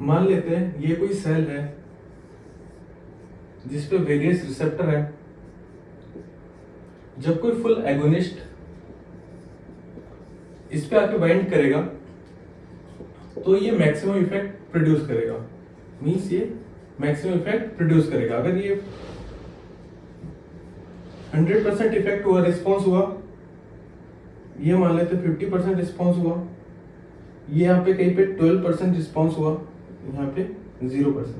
[SPEAKER 1] मान लेते हैं ये कोई सेल है जिसपे वेरियस रिसेप्टर है। जब कोई फुल एगोनिस्ट इस पे आके बाइंड करेगा तो ये मैक्सिमम इफेक्ट प्रोड्यूस करेगा। मींस ये मैक्सिमम इफेक्ट प्रोड्यूस करेगा। अगर ये 100% इफेक्ट हुआ, रिस्पॉन्स हुआ, ये मान लेते 50% रिस्पॉन्स हुआ, ये यहाँ पे कहीं पे 12% रिस्पॉन्स हुआ, यहाँ पे 0%।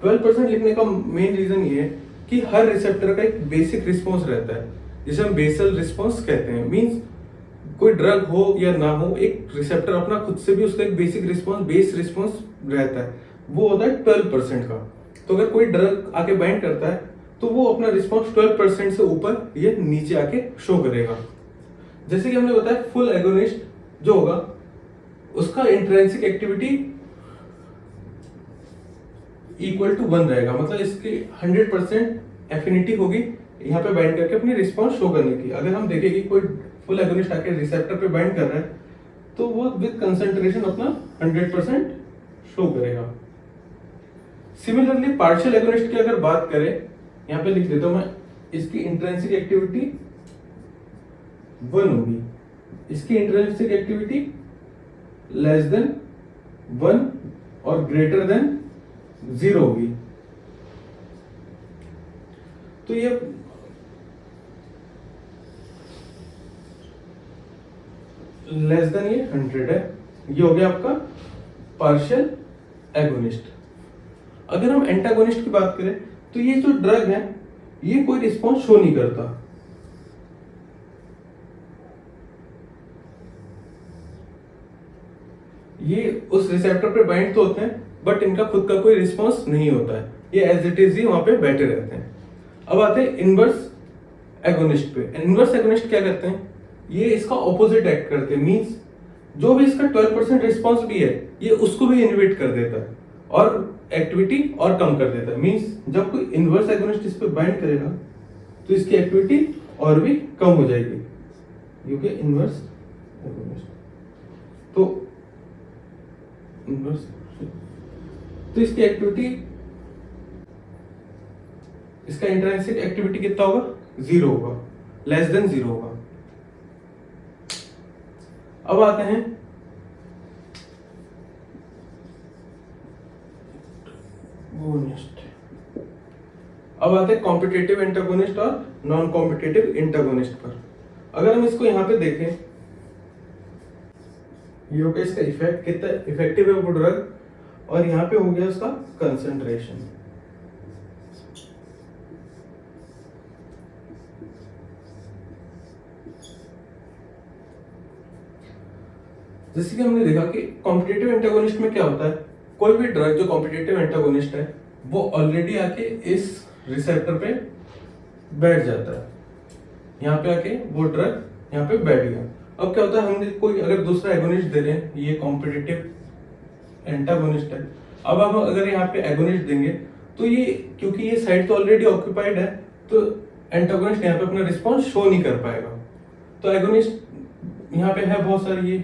[SPEAKER 1] 12% लिखने का मेन रीजन ये है कि हर रिसेप्टर का एक बेसिक रिस्पॉन्स रहता है, जिसे हम बेसल रिस्पॉन्स कहते हैं। मींस कोई ड्रग हो या ना हो, एक रिसेप्टर अपना खुद से भी उसका एक बेसिक रिस्पॉन्स, बेस रिस्पॉन्स रहता है, वो होता है 12% का। तो अगर कोई ड्रग आके बाइंड करता है तो वो अपना रिस्पॉन्स 12% से ऊपर ये नीचे आके शो करेगा। जैसे कि हमने बताया फुल एगोनिस्ट जो होगा उसका इंट्रिंसिक एक्टिविटी इक्वल टू 1 रहेगा। मतलब इसकी 100% एफिनिटी होगी यहाँ पे बाइंड करके अपनी रिस्पॉन्स शो करने की। अगर हम देखें कि कोई फुल एगोनिस्ट आके रिसेप्टर पे बाइंड कर रहा है तो वो विद कंसंट्रेशन अपना 100% शो करेगा। सिमिलरली पार्शियल एगोनिस्ट की अगर बात करें, यहाँ पे लिख देता हूं मैं, इसकी इंट्रिंसिक एक्टिविटी 1 होगी, इसकी इंट्रिंसिक एक्टिविटी लेस देन 1 और ग्रेटर देन 0 होगी। तो ये लेस देन ये 100 है, ये हो गया आपका पार्शियल एगोनिस्ट। अगर हम एंटागोनिस्ट की बात करें तो ये जो ड्रग है ये कोई रिस्पॉन्स शो नहीं करता। ये उस रिसेप्टर पे बाइंड तो होते हैं बट इनका खुद का कोई रिस्पॉन्स नहीं होता है, ये एज इट इज ही वहां पे बैठे रहते हैं। अब आते हैं इनवर्स एगोनिस्ट पे। इनवर्स एगोनिस्ट क्या करते हैं, ये इसका ऑपोजिट एक्ट करते हैं। मींस जो भी इसका 12% रिस्पॉन्स भी है ये उसको भी इनहिबिट कर देता है और एक्टिविटी और कम कर देता है। मींस जब कोई इनवर्स एगोनिस्ट इस पे बाइंड करेगा तो इसकी एक्टिविटी और भी कम हो जाएगी, क्योंकि इनवर्स एगोनिस्ट तो इनवर्स, तो इसकी एक्टिविटी, इसका इंट्रिंसिक एक्टिविटी कितना होगा, 0 होगा, लेस देन 0 होगा। अब आते हैं अब आते हैं कॉम्पिटिटिव एंटागोनिस्ट और नॉन कॉम्पिटिटिव एंटागोनिस्ट पर। अगर हम इसको यहां पे देखें, ये हो गया इसका इफेक्ट, कितना इफेक्टिव है वो ड्रग, और यहां पे हो गया उसका कंसंट्रेशन। जैसे कि हमने देखा कि कॉम्पिटिटिव एंटागोनिस्ट में क्या होता है, कोई भी ड्रग जो कॉम्पिटिटिव एंटागोनिस्ट है वो ऑलरेडी आके इस रिसेप्टर पे बैठ जाता है, यहाँ पे आके वो ड्रग यहाँ पे बैठ गया। अब क्या होता है, हम कोई अगर दूसरा एगोनिस्ट दे रहे हैं, ये कॉम्पिटिटिव एंटागोनिस्ट है, अब हम अगर यहाँ पे एगोनिस्ट देंगे तो ये, क्योंकि ये साइड तो ऑलरेडी ऑक्यूपाइड है, तो एंटागोनिस्ट यहाँ पे अपना रिस्पॉन्स शो नहीं कर पाएगा। तो एगोनिस्ट यहाँ पे है बहुत सारी, ये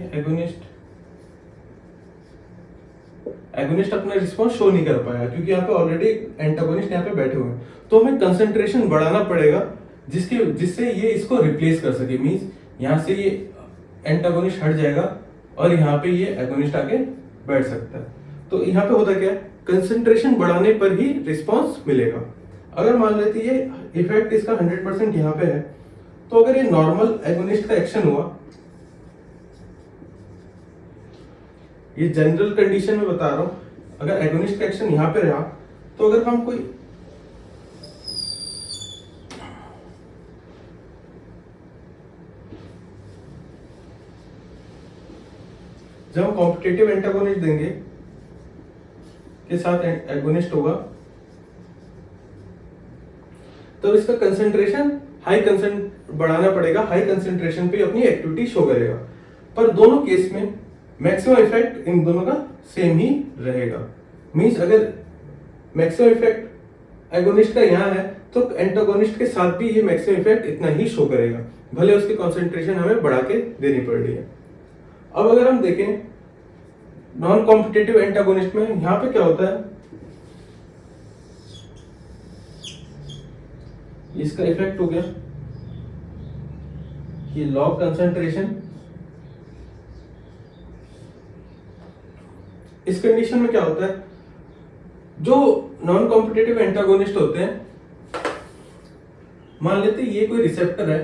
[SPEAKER 1] एगोनिस्ट अपना रिस्पॉन्स शो नहीं कर पाया क्योंकि यहाँ पे ऑलरेडी एंटागोनिस्ट यहाँ पे बैठे हुए हैं। तो हमें कंसंट्रेशन बढ़ाना पड़ेगा जिससे ये इसको रिप्लेस कर सके। मींस यहाँ से ये एंटागोनिस्ट हट जाएगा और यहाँ पे ये एगोनिस्ट आके बैठ सकता है। तो यहाँ पे होता क्या है, कंसंट्रेशन बढ़ाने पर ही रिस्पॉन्स मिलेगा। अगर मान लेते ये इफेक्ट इसका 100% यहाँ पे है, तो अगर ये नॉर्मल एगोनिस्ट का एक्शन हुआ, ये जनरल कंडीशन में बता रहा हूं, अगर एगोनिस्ट का एक्शन यहां पे रहा, तो अगर हम कोई जब हम कॉम्पिटिटिव एंटागोनिस्ट देंगे के साथ एगोनिस्ट होगा, तो इसका कंसंट्रेशन बढ़ाना पड़ेगा, हाई कंसंट्रेशन पे अपनी एक्टिविटी शो करेगा। पर दोनों केस में मैक्सिमम इफेक्ट इन दोनों का सेम ही रहेगा। मींस अगर मैक्सिमम इफेक्ट एगोनिस्ट का यहाँ है, तो एंटागोनिस्ट के साथ भी ये मैक्सिमम इफेक्ट इतना ही शो करेगा, भले उसकी कंसंट्रेशन हमें बढ़ा के देनी पड़ रही है। अब अगर हम देखें नॉन कॉम्पिटिटिव एंटागोनिस्ट में, यहां पे क्या होता है, इसका इफेक्ट हो गया ये लॉग कंसंट्रेशन। इस कंडीशन में क्या होता है, जो नॉन कॉम्पिटिटिव एंटागोनिस्ट होते हैं, मान लेते ये कोई रिसेप्टर है,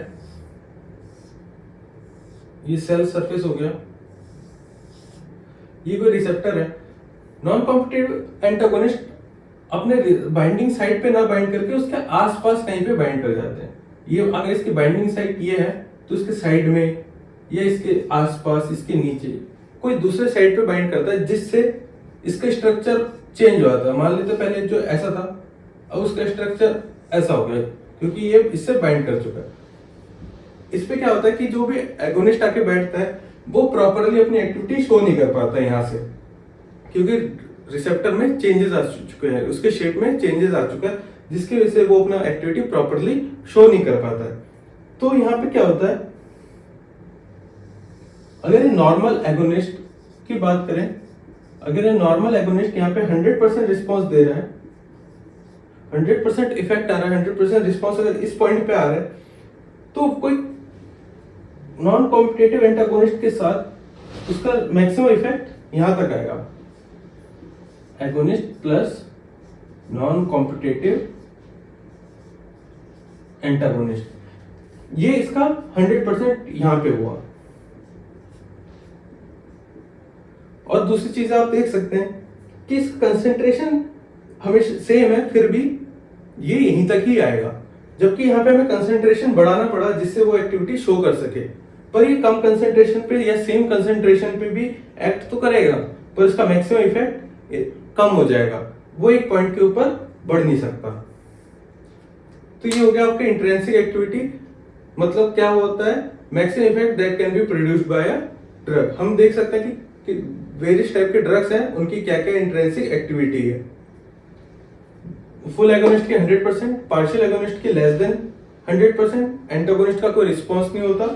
[SPEAKER 1] ये सेल सरफेस हो गया, ये कोई रिसेप्टर है। नॉन कॉम्पिटिटिव एंटागोनिस्ट अपने बाइंडिंग साइट पे ना बाइंड करके उसके आसपास कहीं पे बाइंड कर जाते हैं। ये अगर इसकी बाइंडिंग साइट ये है, तो इसके साइड में या इसके आसपास, इसके नीचे कोई दूसरे साइड पे बाइंड करता है, जिससे इसका स्ट्रक्चर चेंज हो जाता है। मान लेते पहले जो ऐसा था, अब उसका स्ट्रक्चर ऐसा हो गया क्योंकि ये इससे बाइंड कर चुका है। इस पे क्या होता है कि जो भी एगोनिस्ट आके बैठता है वो प्रॉपरली अपनी एक्टिविटी शो नहीं कर पाता है यहाँ से, क्योंकि रिसेप्टर में चेंजेस आ चुके हैं, उसके शेप में चेंजेस आ चुका है, जिसकी वजह से वो अपना एक्टिविटी प्रॉपरली शो नहीं कर पाता है। तो यहाँ पे क्या होता है, अगर ये नॉर्मल एगोनिस्ट की बात करें, अगर ये नॉर्मल एगोनिस्ट यहाँ पे 100% रिस्पॉन्स दे रहा है, 100% इफेक्ट आ रहा है, 100% रिस्पॉन्स अगर इस पॉइंट पे आ रहा है, तो कोई नॉन कॉम्पिटिटिव एंटागोनिस्ट के साथ उसका मैक्सिमम इफेक्ट यहां तक आएगा। Agonist plus non competitive antagonist, ये इसका 100% यहां पे हुआ। और दूसरी चीज आप देख सकते हैं कि इसका कंसेंट्रेशन हमेशा सेम है, फिर भी ये यहीं तक ही आएगा, जबकि यहाँ पे हमें कंसेंट्रेशन बढ़ाना पड़ा जिससे वो एक्टिविटी शो कर सके। पर ये कम कंसेंट्रेशन पे या सेम कंसेंट्रेशन पे भी एक्ट तो करेगा, पर इसका मैक्सिमम इफेक्ट कम हो जाएगा, वो एक पॉइंट के ऊपर बढ़ नहीं सकता। तो ये हो गया आपका इंट्रिंसिक एक्टिविटी, मतलब क्या होता है, maximum effect that can be produced by a drug. हम देख सकते हैं कि वेरियस टाइप के ड्रग्स हैं, उनकी क्या क्या इंट्रिंसिक एक्टिविटी है। फुल एगोनिस्ट की 100%, पार्शियल एगोनिस्ट की लेस देन 100%, एंटागोनिस्ट का कोई रिस्पॉन्स नहीं होता,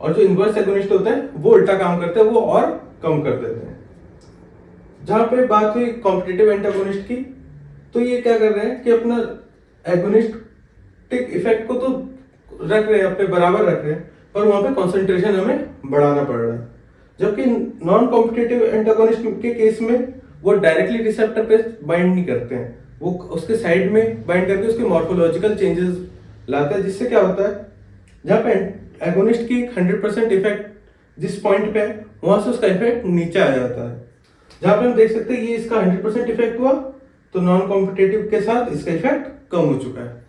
[SPEAKER 1] और जो इनवर्स एगोनिस्ट होते हैं वो उल्टा काम करते हैं, वो और कम कर देते हैं। जहां पे बात हुई कॉम्पिटिटिव एंटागोनिस्ट की, तो ये क्या कर रहे हैं कि अपना एगोनिस्टिक इफेक्ट को तो रख रहे हैं, अपने बराबर रख रहे हैं, पर वहां पे कॉन्सेंट्रेशन हमें बढ़ाना पड़ रहा है। जबकि नॉन कॉम्पिटिटिव एंटागोनिस्ट के केस में वो डायरेक्टली रिसेप्टर पे बाइंड नहीं करते हैं, वो उसके साइड में बाइंड करके उसके मॉर्फोलॉजिकल चेंजेस लाता है, जिससे क्या होता है, जहां पे एगोनिस्ट की 100% इफेक्ट जिस पॉइंट पे है, वहां से उसका इफेक्ट नीचे आ जाता है। जहां पे हम देख सकते हैं ये इसका 100% इफेक्ट हुआ, तो नॉन कॉम्पिटिटिव के साथ इसका इफेक्ट कम हो चुका है।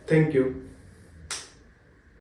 [SPEAKER 1] Thank you.